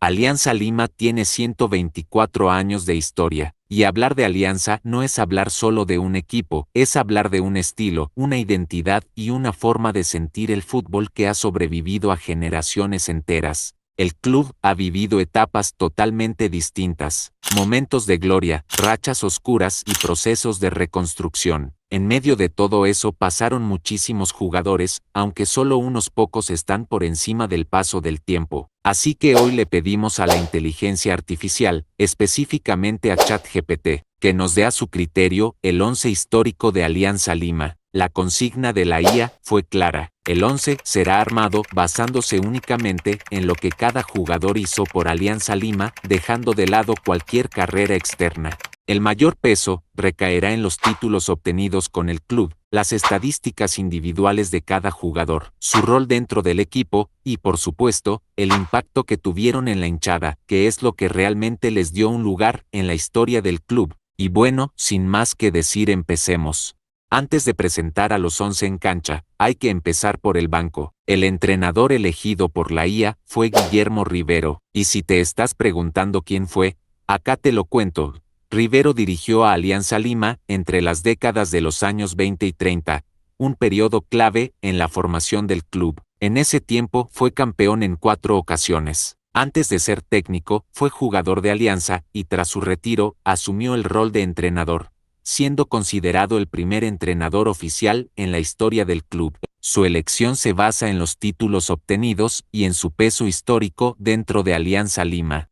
Alianza Lima tiene 124 años de historia, y hablar de Alianza no es hablar solo de un equipo, es hablar de un estilo, una identidad y una forma de sentir el fútbol que ha sobrevivido a generaciones enteras. El club ha vivido etapas totalmente distintas, momentos de gloria, rachas oscuras y procesos de reconstrucción. En medio de todo eso pasaron muchísimos jugadores, aunque solo unos pocos están por encima del paso del tiempo. Así que hoy le pedimos a la inteligencia artificial, específicamente a ChatGPT, que nos dé a su criterio el 11 histórico de Alianza Lima. La consigna de la IA fue clara. El 11 será armado basándose únicamente en lo que cada jugador hizo por Alianza Lima, dejando de lado cualquier carrera externa. El mayor peso recaerá en los títulos obtenidos con el club, las estadísticas individuales de cada jugador, su rol dentro del equipo y, por supuesto, el impacto que tuvieron en la hinchada, que es lo que realmente les dio un lugar en la historia del club. Y bueno, sin más que decir, empecemos. Antes de presentar a los 11 en cancha, hay que empezar por el banco. El entrenador elegido por la IA fue Guillermo Rivero, y si te estás preguntando quién fue, acá te lo cuento. Rivero dirigió a Alianza Lima entre las décadas de los años 20 y 30, un periodo clave en la formación del club. En ese tiempo fue campeón en 4 ocasiones. Antes de ser técnico, fue jugador de Alianza y tras su retiro asumió el rol de entrenador, siendo considerado el primer entrenador oficial en la historia del club. Su elección se basa en los títulos obtenidos y en su peso histórico dentro de Alianza Lima.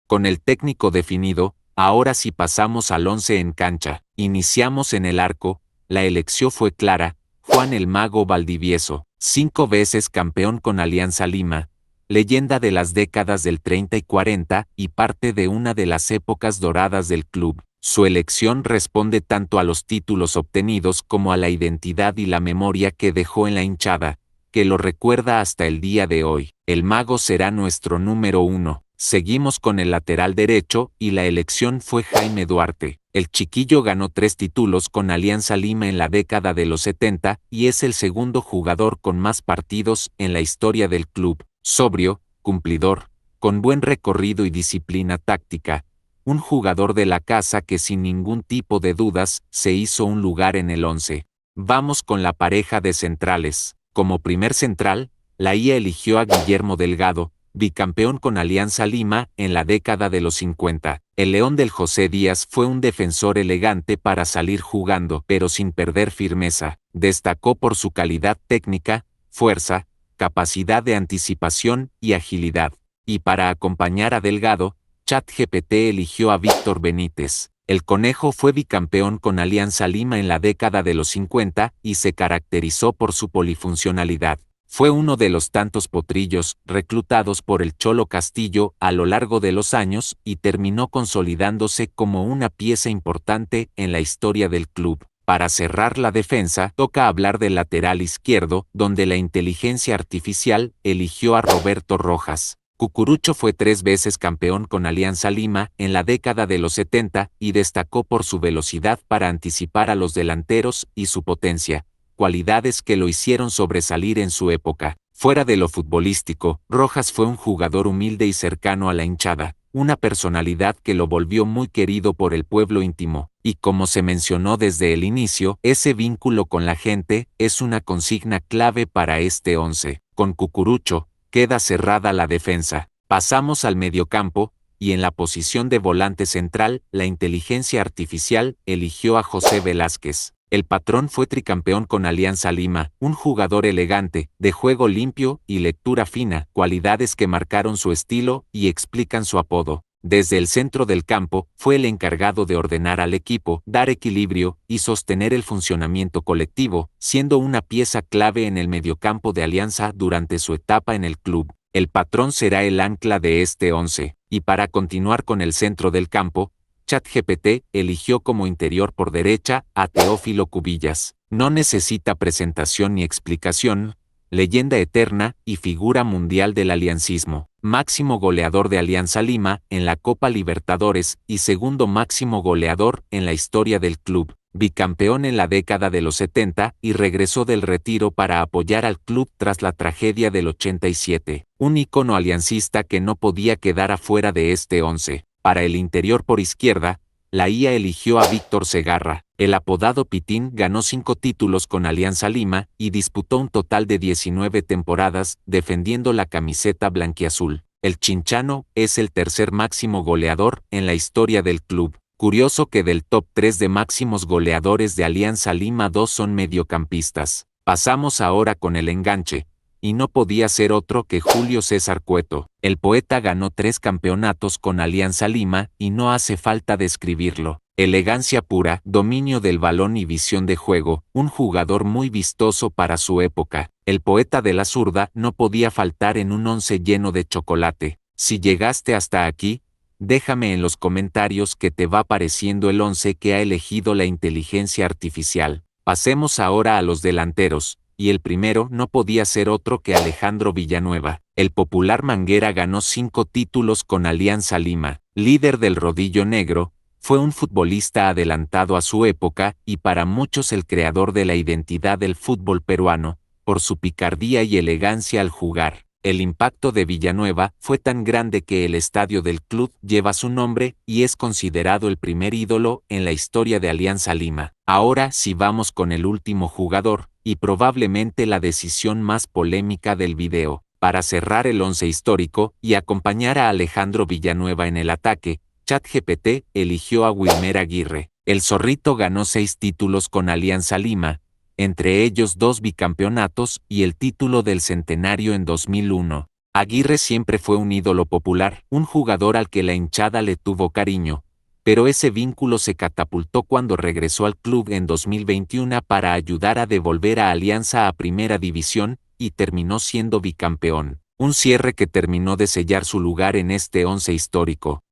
Con el técnico definido, ahora sí pasamos al 11 en cancha. Iniciamos en el arco, la elección fue clara, Juan el Mago Valdivieso, 5 veces campeón con Alianza Lima, leyenda de las décadas del 30 y 40 y parte de una de las épocas doradas del club. Su elección responde tanto a los títulos obtenidos como a la identidad y la memoria que dejó en la hinchada, que lo recuerda hasta el día de hoy. El Mago será nuestro número 1. Seguimos con el lateral derecho y la elección fue Jaime Duarte. El chiquillo ganó 3 títulos con Alianza Lima en la década de los 70 y es el segundo jugador con más partidos en la historia del club. Sobrio, cumplidor, con buen recorrido y disciplina táctica, un jugador de la casa que sin ningún tipo de dudas se hizo un lugar en el 11. Vamos con la pareja de centrales. Como primer central, la IA eligió a Guillermo Delgado, bicampeón con Alianza Lima en la década de los 50. El León del José Díaz fue un defensor elegante para salir jugando, pero sin perder firmeza. Destacó por su calidad técnica, fuerza, capacidad de anticipación y agilidad. Y para acompañar a Delgado, ChatGPT eligió a Víctor Benítez. El Conejo fue bicampeón con Alianza Lima en la década de los 50 y se caracterizó por su polifuncionalidad. Fue uno de los tantos potrillos reclutados por el Cholo Castillo a lo largo de los años y terminó consolidándose como una pieza importante en la historia del club. Para cerrar la defensa, toca hablar del lateral izquierdo, donde la inteligencia artificial eligió a Roberto Rojas. Cucurucho fue 3 veces campeón con Alianza Lima en la década de los 70 y destacó por su velocidad para anticipar a los delanteros y su potencia, cualidades que lo hicieron sobresalir en su época. Fuera de lo futbolístico, Rojas fue un jugador humilde y cercano a la hinchada, una personalidad que lo volvió muy querido por el pueblo íntimo, y como se mencionó desde el inicio, ese vínculo con la gente es una consigna clave para este 11. Con Cucurucho, queda cerrada la defensa. Pasamos al mediocampo, y en la posición de volante central, la inteligencia artificial eligió a José Velázquez. El patrón fue tricampeón con Alianza Lima, un jugador elegante, de juego limpio y lectura fina, cualidades que marcaron su estilo y explican su apodo. Desde el centro del campo, fue el encargado de ordenar al equipo, dar equilibrio y sostener el funcionamiento colectivo, siendo una pieza clave en el mediocampo de Alianza durante su etapa en el club. El patrón será el ancla de este 11, y para continuar con el centro del campo, ChatGPT eligió como interior por derecha a Teófilo Cubillas. No necesita presentación ni explicación, leyenda eterna y figura mundial del aliancismo, máximo goleador de Alianza Lima en la Copa Libertadores y segundo máximo goleador en la historia del club. bicampeón en la década de los 70 y regresó del retiro para apoyar al club tras la tragedia del 87. Un ícono aliancista que no podía quedar afuera de este 11. Para el interior por izquierda, la IA eligió a Víctor Segarra. El apodado Pitín ganó 5 títulos con Alianza Lima y disputó un total de 19 temporadas defendiendo la camiseta blanquiazul. El Chinchano es el tercer máximo goleador en la historia del club. Curioso que del top 3 de máximos goleadores de Alianza Lima 2 son mediocampistas. Pasamos ahora con el enganche, y no podía ser otro que Julio César Cueto. El poeta ganó 3 campeonatos con Alianza Lima y no hace falta describirlo. Elegancia pura, dominio del balón y visión de juego, un jugador muy vistoso para su época. El poeta de la zurda no podía faltar en un 11 lleno de chocolate. Si llegaste hasta aquí, déjame en los comentarios qué te va pareciendo el 11 que ha elegido la inteligencia artificial. Pasemos ahora a los delanteros, y el primero no podía ser otro que Alejandro Villanueva. El popular Manguera ganó 5 títulos con Alianza Lima. Líder del rodillo negro, fue un futbolista adelantado a su época y para muchos el creador de la identidad del fútbol peruano, por su picardía y elegancia al jugar. El impacto de Villanueva fue tan grande que el estadio del club lleva su nombre y es considerado el primer ídolo en la historia de Alianza Lima. Ahora sí vamos con el último jugador, y probablemente la decisión más polémica del video. Para cerrar el 11 histórico y acompañar a Alejandro Villanueva en el ataque, ChatGPT eligió a Wilmer Aguirre. El Zorrito ganó 6 títulos con Alianza Lima, entre ellos 2 bicampeonatos y el título del centenario en 2001. Aguirre siempre fue un ídolo popular, un jugador al que la hinchada le tuvo cariño, pero ese vínculo se catapultó cuando regresó al club en 2021 para ayudar a devolver a Alianza a Primera División y terminó siendo bicampeón. Un cierre que terminó de sellar su lugar en este 11 histórico.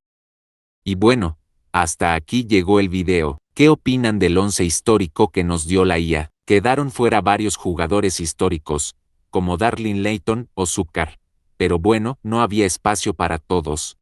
Y bueno, hasta aquí llegó el video. ¿Qué opinan del 11 histórico que nos dio la IA? Quedaron fuera varios jugadores históricos, como Darlin Layton o Zúcar. Pero bueno, no había espacio para todos.